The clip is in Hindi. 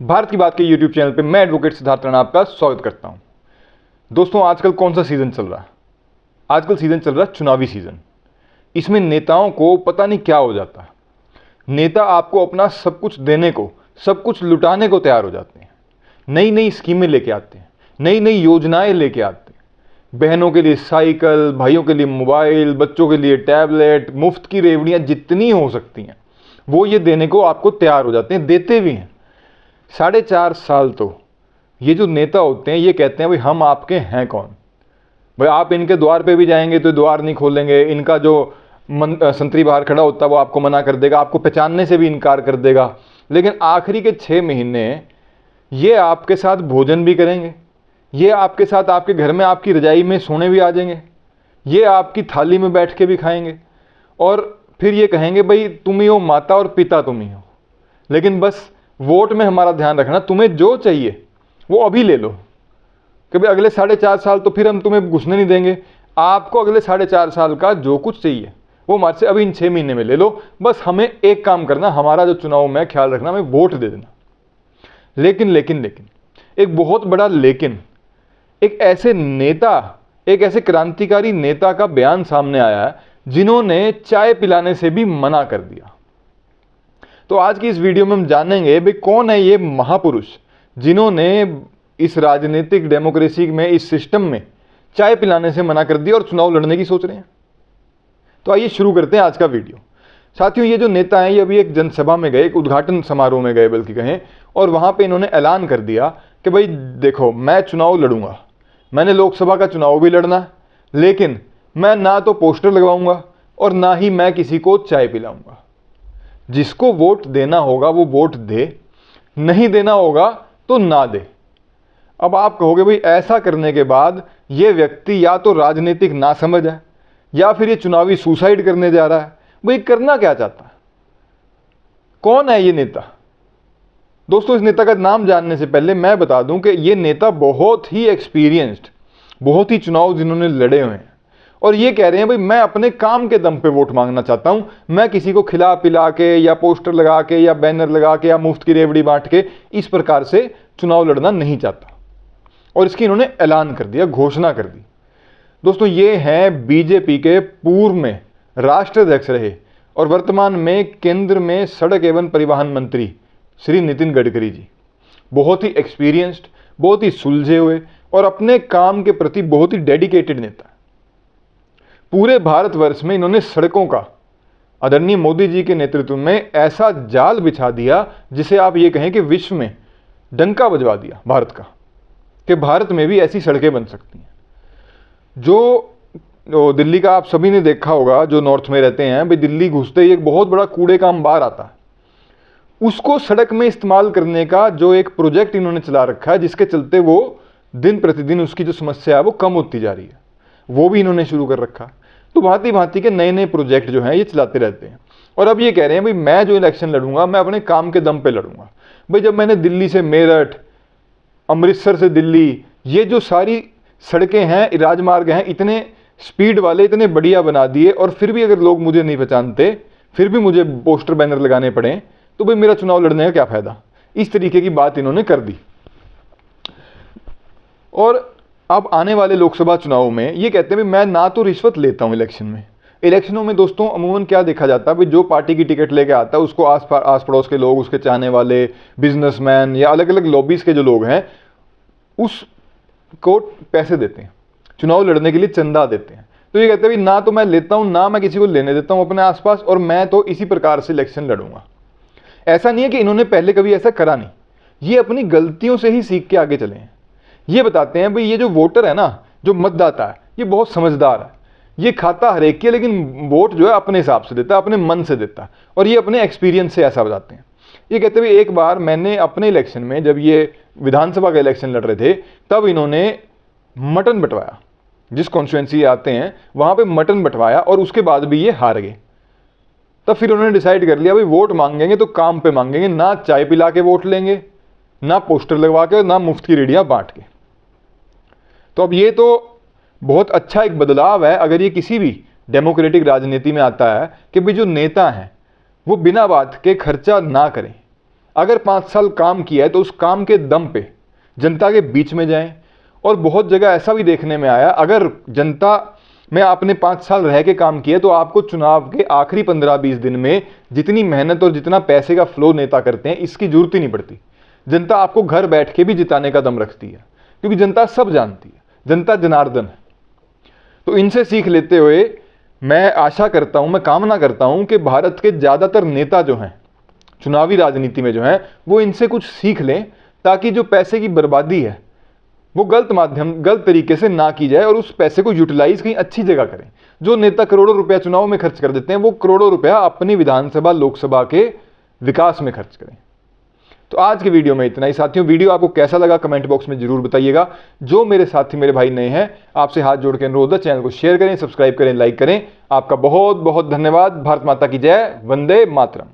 भारत की बात के यूट्यूब चैनल पे मैं एडवोकेट सिद्धार्थ राणा आपका स्वागत करता हूं। दोस्तों, आजकल कौन सा सीजन चल रहा है? आजकल सीजन चल रहा है चुनावी सीजन। इसमें नेताओं को पता नहीं क्या हो जाता है। नेता आपको अपना सब कुछ देने को, सब कुछ लुटाने को तैयार हो जाते हैं। नई नई स्कीमें लेके आते हैं, नई नई योजनाएं लेके आते हैं। बहनों के लिए साइकिल, भाइयों के लिए मोबाइल, बच्चों के लिए टैबलेट, मुफ्त की रेवड़ियां जितनी हो सकती हैं वो ये देने को आपको तैयार हो जाते हैं, देते भी हैं। 4.5 साल तो ये जो नेता होते हैं ये कहते हैं भाई हम आपके हैं कौन? भाई आप इनके द्वार पे भी जाएंगे तो द्वार नहीं खोलेंगे। इनका जो संतरी बाहर खड़ा होता है वो आपको मना कर देगा, आपको पहचानने से भी इनकार कर देगा। लेकिन आखिरी के 6 महीने ये आपके साथ भोजन भी करेंगे, ये आपके साथ आपके घर में आपकी रजाई में सोने भी आ जाएंगे, ये आपकी थाली में बैठ के भी खाएंगे और फिर ये कहेंगे भाई तुम ही हो माता और पिता तुम ही हो, लेकिन बस वोट में हमारा ध्यान रखना, तुम्हें जो चाहिए वो अभी ले लो, कि भाई अगले 4.5 साल तो फिर हम तुम्हें घुसने नहीं देंगे। आपको अगले 4.5 साल का जो कुछ चाहिए वो हमारे से अभी इन 6 महीने में ले लो। बस हमें एक काम करना, हमारा जो चुनाव में ख्याल रखना, हमें वोट दे देना। लेकिन लेकिन लेकिन एक बहुत बड़ा लेकिन, एक ऐसे नेता, एक ऐसे क्रांतिकारी नेता का बयान सामने आया है जिन्होंने चाय पिलाने से भी मना कर दिया। तो आज की इस वीडियो में हम जानेंगे भाई कौन है ये महापुरुष जिन्होंने इस राजनीतिक डेमोक्रेसी में, इस सिस्टम में चाय पिलाने से मना कर दिया और चुनाव लड़ने की सोच रहे हैं। तो आइए शुरू करते हैं आज का वीडियो। साथियों, ये जो नेता हैं ये अभी एक जनसभा में गए, एक उद्घाटन समारोह में गए बल्कि कहें, और वहां पे इन्होंने ऐलान कर दिया कि भाई देखो मैं चुनाव लड़ूंगा, मैंने लोकसभा का चुनाव भी लड़ना है, लेकिन मैं ना तो पोस्टर लगवाऊंगा और ना ही मैं किसी को चाय पिलाऊंगा। जिसको वोट देना होगा वो वोट दे, नहीं देना होगा तो ना दे। अब आप कहोगे भाई ऐसा करने के बाद ये व्यक्ति या तो राजनीतिक ना समझ है या फिर ये चुनावी सुसाइड करने जा रहा है। भाई करना क्या चाहता है? कौन है ये नेता? दोस्तों, इस नेता का नाम जानने से पहले मैं बता दूं कि ये नेता बहुत ही एक्सपीरियंस्ड, बहुत ही चुनाव जिन्होंने लड़े हुए हैं, और ये कह रहे हैं भाई मैं अपने काम के दम पे वोट मांगना चाहता हूं, मैं किसी को खिला पिला के या पोस्टर लगा के या बैनर लगा के या मुफ्त की रेवड़ी बांट के इस प्रकार से चुनाव लड़ना नहीं चाहता। और इसकी इन्होंने ऐलान कर दिया, घोषणा कर दी। दोस्तों, ये हैं बीजेपी के पूर्व में राष्ट्राध्यक्ष रहे और वर्तमान में केंद्र में सड़क एवं परिवहन मंत्री श्री नितिन गडकरी जी। बहुत ही एक्सपीरियंस्ड, बहुत ही सुलझे हुए और अपने काम के प्रति बहुत ही डेडिकेटेड नेता। पूरे भारतवर्ष में इन्होंने सड़कों का आदरणीय मोदी जी के नेतृत्व में ऐसा जाल बिछा दिया जिसे आप ये कहें कि विश्व में डंका बजवा दिया भारत का, कि भारत में भी ऐसी सड़कें बन सकती हैं। जो दिल्ली का आप सभी ने देखा होगा, जो नॉर्थ में रहते हैं, भाई दिल्ली घुसते ही एक बहुत बड़ा कूड़े का अंबार आता है। उसको सड़क में इस्तेमाल करने का जो एक प्रोजेक्ट इन्होंने चला रखा है, जिसके चलते वो दिन प्रतिदिन उसकी जो समस्या है वो कम होती जा रही है, वो भी इन्होंने शुरू कर रखा। तो भांति भांति के नए नए प्रोजेक्ट जो हैं ये चलाते रहते हैं। और अब ये कह रहे हैं भाई मैं जो इलेक्शन लड़ूंगा मैं अपने काम के दम पे लड़ूंगा। भाई जब मैंने दिल्ली से मेरठ, अमृतसर से दिल्ली, ये जो सारी सड़कें हैं, राजमार्ग हैं, इतने स्पीड वाले, इतने बढ़िया बना दिए, और फिर भी अगर लोग मुझे नहीं पहचानते, फिर भी मुझे पोस्टर बैनर लगाने पड़े, तो भाई मेरा चुनाव लड़ने का क्या फायदा? इस तरीके की बात इन्होंने कर दी। और अब आने वाले लोकसभा चुनाव में ये कहते हैं मैं ना तो रिश्वत लेता हूं इलेक्शन में। इलेक्शनों में दोस्तों अमूमन क्या देखा जाता है, भाई जो पार्टी की टिकट लेके आता है उसको आस पड़ोस के लोग, उसके चाहने वाले, बिजनेसमैन या अलग अलग लॉबीज के जो लोग हैं उसको पैसे देते हैं, चुनाव लड़ने के लिए चंदा देते हैं। तो ये कहते हैं ना तो मैं लेता हूं, ना मैं किसी को लेने देता हूं अपने आसपास, और मैं तो इसी प्रकार से इलेक्शन लड़ूंगा। ऐसा नहीं है कि इन्होंने पहले कभी ऐसा करा नहीं, ये अपनी गलतियों से ही सीख के आगे चले हैं। ये बताते हैं भाई ये जो वोटर है ना, जो मतदाता है, ये बहुत समझदार है, ये खाता हर एक की, लेकिन वोट जो है अपने हिसाब से देता है, अपने मन से देता है, और ये अपने एक्सपीरियंस से ऐसा बताते हैं। ये कहते हैं एक बार मैंने अपने इलेक्शन में, जब ये विधानसभा का इलेक्शन लड़ रहे थे, तब इन्होंने मटन बंटवाया, जिस कॉन्स्टिट्यूएंसी आते हैं वहां पे मटन बंटवाया, और उसके बाद भी ये हार गए। तब फिर उन्होंने डिसाइड कर लिया भाई वोट मांगेंगे तो काम पे मांगेंगे, ना चाय पिला के वोट लेंगे, ना पोस्टर लगवा के, ना मुफ्त की रेडियां बांट के। तो अब ये तो बहुत अच्छा एक बदलाव है अगर ये किसी भी डेमोक्रेटिक राजनीति में आता है कि भाई जो नेता हैं वो बिना बात के खर्चा ना करें, अगर 5 साल काम किया है तो उस काम के दम पे जनता के बीच में जाएं। और बहुत जगह ऐसा भी देखने में आया, अगर जनता में आपने 5 साल रह के काम किया तो आपको चुनाव के आखिरी 15-20 दिन में जितनी मेहनत और जितना पैसे का फ्लो नेता करते हैं इसकी जरूरत ही नहीं पड़ती। जनता आपको घर बैठ के भी जिताने का दम रखती है, क्योंकि जनता सब जानती है, जनता जनार्दन है। तो इनसे सीख लेते हुए मैं आशा करता हूं, मैं कामना करता हूं कि भारत के ज़्यादातर नेता जो हैं चुनावी राजनीति में जो हैं वो इनसे कुछ सीख लें, ताकि जो पैसे की बर्बादी है वो गलत तरीके से ना की जाए और उस पैसे को यूटिलाइज कहीं अच्छी जगह करें। जो नेता करोड़ों रुपया चुनाव में खर्च कर देते हैं वो करोड़ों रुपया अपनी विधानसभा लोकसभा के विकास में खर्च करें। तो आज के वीडियो में इतना ही साथियों। वीडियो आपको कैसा लगा कमेंट बॉक्स में जरूर बताइएगा। जो मेरे साथी मेरे भाई नए हैं, आपसे हाथ जोड़ के अनुरोध है, चैनल को शेयर करें, सब्सक्राइब करें, लाइक करें। आपका बहुत बहुत धन्यवाद। भारत माता की जय। वंदे मातरम।